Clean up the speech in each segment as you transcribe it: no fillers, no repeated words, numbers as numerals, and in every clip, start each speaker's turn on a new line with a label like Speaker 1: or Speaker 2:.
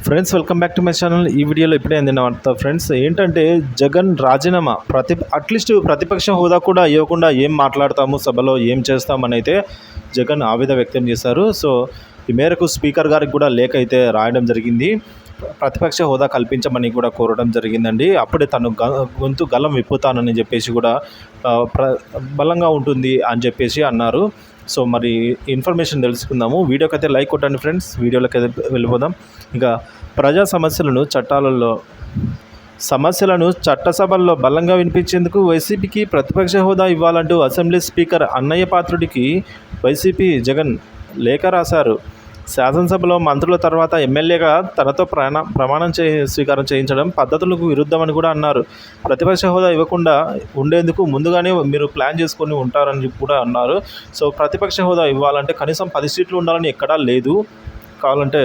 Speaker 1: Friends welcome back to my channel. ఈ వీడియోలో ఇప్పుడే అందిన వార్త ఫ్రెండ్స్ ఏంటంటే జగన్ రాజీనామా అట్లీస్ట్ ప్రతిపక్ష హోదా కూడా ఇవ్వకుండా ఏం మాట్లాడతాము సభలో ఏం చేస్తామని అయితే జగన్ ఆవేదన వ్యక్తం చేశారు. సో ఈ మేరకు స్పీకర్ గారికి కూడా లేఖ అయితే రాయడం జరిగింది. ప్రతిపక్ష హోదా కల్పించమని కూడా కోరడం జరిగిందండి. అప్పుడే తను గొంతు గలం విప్పుతానని చెప్పేసి కూడా బలంగా ఉంటుంది అని చెప్పేసి అన్నారు. సో మరి ఇన్ఫర్మేషన్ తెలుసుకుందాము. వీడియోకి అయితే లైక్ కొట్టండి ఫ్రెండ్స్. వీడియోలోకి అయితే వెళ్ళిపోదాం. ఇంకా ప్రజా సమస్యలను చట్టసభల్లో బలంగా వినిపించేందుకు వైసీపీకి ప్రతిపక్ష హోదా ఇవ్వాలంటూ అసెంబ్లీ స్పీకర్ అన్నయ్య పాత్రుడికి వైసీపీ జగన్ లేఖ రాశారు. శాసనసభలో మంత్రుల తర్వాత ఎమ్మెల్యేగా తనతో ప్రమాణం స్వీకారం చేయించడం పద్ధతులకు విరుద్ధమని కూడా అన్నారు. ప్రతిపక్ష హోదా ఇవ్వకుండా ఉండేందుకు ముందుగానే మీరు ప్లాన్ చేసుకొని ఉంటారని కూడా అన్నారు. సో ప్రతిపక్ష హోదా ఇవ్వాలంటే కనీసం 10 సీట్లు ఉండాలని ఎక్కడా లేదు. కావాలంటే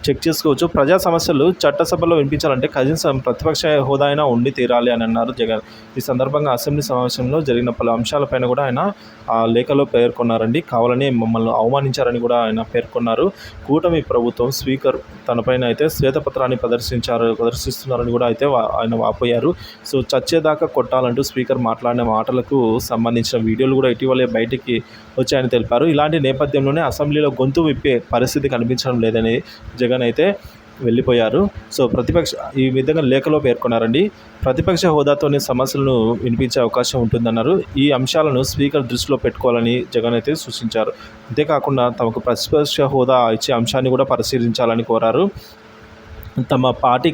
Speaker 1: చెక్ చేసుకోవచ్చు. ప్రజా సమస్యలు చట్టసభలో వినిపించాలంటే కనీసం ప్రతిపక్ష హోదా అయినా ఉండి తీరాలి అని అన్నారు జగన్. ఈ సందర్భంగా అసెంబ్లీ సమావేశంలో జరిగిన పలు అంశాలపైన కూడా ఆయన ఆ లేఖలో పేర్కొన్నారండి. కావాలని మమ్మల్ని అవమానించారని కూడా ఆయన పేర్కొన్నారు. కూటమి ప్రభుత్వం స్పీకర్ తనపైన అయితే శ్వేతపత్రాన్ని ప్రదర్శిస్తున్నారని కూడా అయితే ఆయన వాపోయారు. సో చచ్చేదాకా కొట్టాలంటూ స్పీకర్ మాట్లాడిన మాటలకు సంబంధించిన వీడియోలు కూడా ఇటీవలే బయటికి వచ్చాయని తెలిపారు. ఇలాంటి నేపథ్యంలోనే అసెంబ్లీలో గొంతు విప్పే పరిస్థితి కనిపించడం లేదని జగన్ అయితే వెళ్ళిపోయారు. సో ఈ విధంగా లేఖలో పేర్కొన్నారండి. ప్రతిపక్ష హోదాతోనే సమస్యలను వినిపించే అవకాశం ఉంటుందన్నారు. ఈ అంశాలను స్పీకర్ దృష్టిలో పెట్టుకోవాలని జగన్ అయితే సూచించారు. అంతేకాకుండా తమకు ప్రతిపక్ష హోదా ఇచ్చే అంశాన్ని కూడా పరిశీలించాలని కోరారు. తమ పార్టీ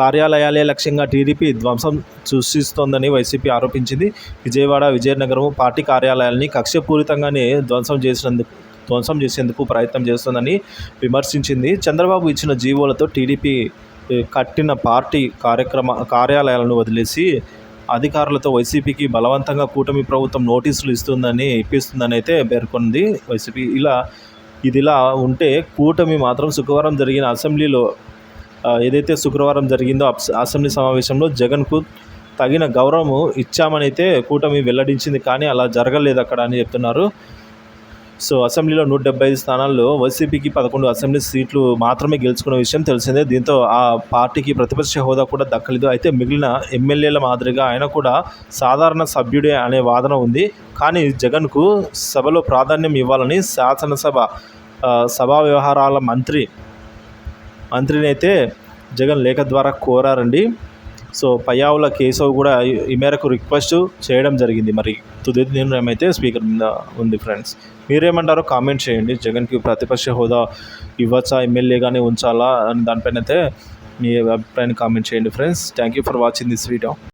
Speaker 1: కార్యాలయాలే లక్ష్యంగా టీడీపీ ధ్వంసం సృష్టిస్తోందని వైసీపీ ఆరోపించింది. విజయవాడ, విజయనగరం పార్టీ కార్యాలయాల్ని కక్షపూరితంగానే ధ్వంసం చేసేందుకు ప్రయత్నం చేస్తోందని విమర్శించింది. చంద్రబాబు ఇచ్చిన జీవోలతో టీడీపీ కట్టిన పార్టీ కార్యాలయాలను వదిలేసి అధికారులతో వైసీపీకి బలవంతంగా కూటమి ప్రభుత్వం నోటీసులు ఇప్పిస్తుందని అయితే పేర్కొంది వైసీపీ. ఇదిలా ఉంటే కూటమి మాత్రం శుక్రవారం జరిగిన ఏదైతే శుక్రవారం జరిగిందో అసెంబ్లీ సమావేశంలో జగన్కు తగిన గౌరవం ఇచ్చామని అయితే కూటమి వెల్లడించింది. కానీ అలా జరగలేదు అక్కడ అని చెప్తున్నారు. సో అసెంబ్లీలో 175 స్థానాల్లో వైసీపీకి 11 అసెంబ్లీ సీట్లు మాత్రమే గెలుచుకున్న విషయం తెలిసిందే. దీంతో ఆ పార్టీకి ప్రతిపక్ష హోదా కూడా దక్కలేదు. అయితే మిగిలిన ఎమ్మెల్యేల మాదిరిగా ఆయన కూడా సాధారణ సభ్యుడే అనే వాదన ఉంది. కానీ జగన్కు సభలో ప్రాధాన్యం ఇవ్వాలని సభా వ్యవహారాల మంత్రిని అయితే జగన్ లేఖ ద్వారా కోరారండి. సో పయ్యావుల కేశవ్ కూడా ఈ మేరకు రిక్వెస్ట్ చేయడం జరిగింది. మరి తుది నిర్ణయం అయితే స్పీకర్ మీద ఉంది ఫ్రెండ్స్. మీరేమంటారో కామెంట్ చేయండి. జగన్కి ప్రతిపక్ష హోదా ఇవ్వచ్చా, ఎమ్మెల్యేగానే ఉంచాలా అని దానిపైన అయితే మీ అభిప్రాయాన్ని కామెంట్ చేయండి friends. Thank you for watching this video.